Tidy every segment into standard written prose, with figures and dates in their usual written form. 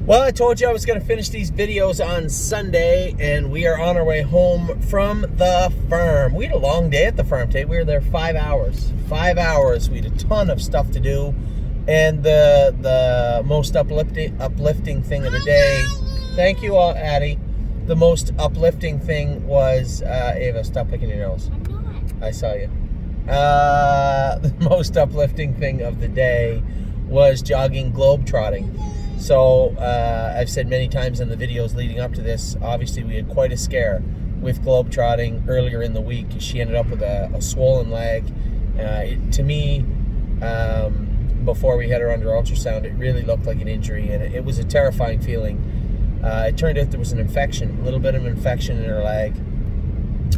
Well, I told you I was going to finish these videos on Sunday, and we are on our way home from the farm. We had a long day at the farm today. We were there 5 hours. 5 hours. We had a ton of stuff to do, and the most uplifting thing of the day. Thank you, Addie. The most uplifting thing was Ava. Stop picking your nose. I'm not. I saw you. The most uplifting thing of the day was jogging globetrotting. So I've said many times in the videos leading up to this, obviously we had quite a scare with globetrotting earlier in the week. She ended up with a swollen leg. To me, before we had her under ultrasound, it really looked like an injury, and it was a terrifying feeling. It turned out there was an infection, a little bit of an infection in her leg.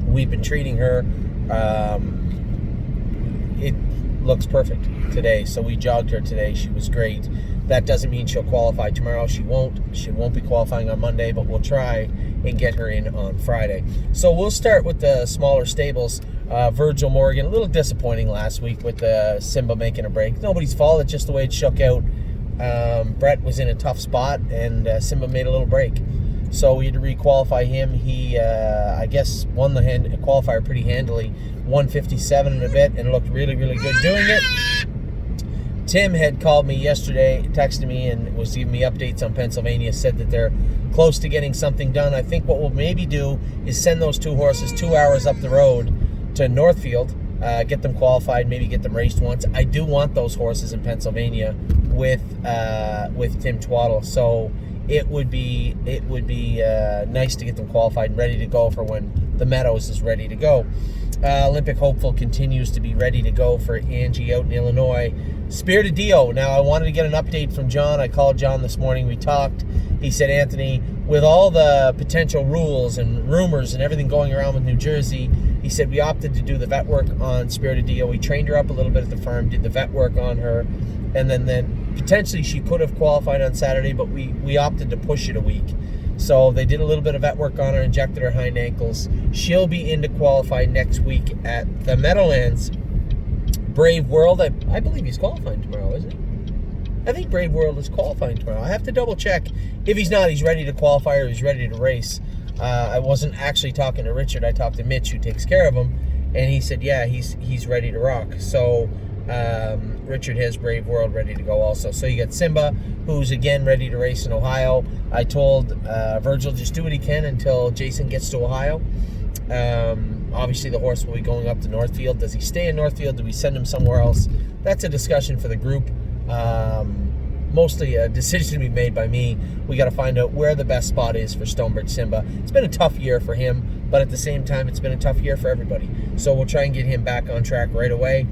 We've been treating her. It looks perfect today, so we jogged her today. She was great. That doesn't mean she'll qualify tomorrow. She won't be qualifying on Monday, but we'll try and get her in on Friday. So we'll start with the smaller stables. Virgil Morgan, a little disappointing last week with Simba making a break. Nobody's fault. It's just the way it shook out. Brett was in a tough spot, and Simba made a little break. So we had to re-qualify him. He, I guess, won the qualifier pretty handily, 157 and a bit, and looked really, really good doing it. Tim had called me yesterday, texted me, and was giving me updates on Pennsylvania, said that they're close to getting something done. I think what we'll maybe do is send those two horses 2 hours up the road to Northfield, get them qualified, maybe get them raced once. I do want those horses in Pennsylvania with Tim Twaddle, so it would be nice to get them qualified and ready to go for when the Meadows is ready to go. Olympic Hopeful continues to be ready to go for Angie out in Illinois. Spirited Dio. Now, I wanted to get an update from John. I called John this morning. We talked. He said, Anthony, with all the potential rules and rumors and everything going around with New Jersey, he said we opted to do the vet work on Spirited Dio. We trained her up a little bit at the farm, did the vet work on her, and then potentially she could have qualified on Saturday, but we opted to push it a week. So they did a little bit of vet work on her, injected her hind ankles. She'll be in to qualify next week at the Meadowlands. Brave World, I believe he's qualifying tomorrow, isn't he? I think Brave World is qualifying tomorrow. I have to double check. If he's not, he's ready to qualify or he's ready to race. I wasn't actually talking to Richard. I talked to Mitch, who takes care of him, and he said, yeah, he's ready to rock. So Richard has Brave World ready to go also. So you got Simba, who's again ready to race in Ohio. I told Virgil just do what he can until Jason gets to Ohio. Obviously the horse will be going up to Northfield. Does he stay in Northfield? Do we send him somewhere else? That's a discussion for the group. Mostly a decision to be made by me. We got to find out where the best spot is for Stonebridge Simba. It's been a tough year for him, but at the same time, it's been a tough year for everybody. So we'll try and get him back on track right away.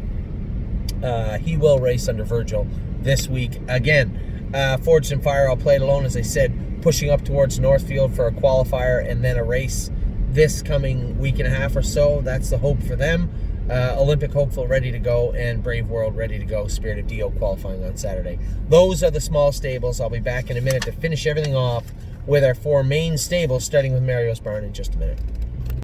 He will race under Virgil this week again. Forged in Fire, I'll play it alone, as I said, pushing up towards Northfield for a qualifier and then a race this coming week and a half or so. That's the hope for them. Olympic Hopeful ready to go, and Brave World ready to go. Spirited Dio qualifying on Saturday. Those are the small stables. I'll be back in a minute to finish everything off with our four main stables, starting with Mario's Barn in just a minute.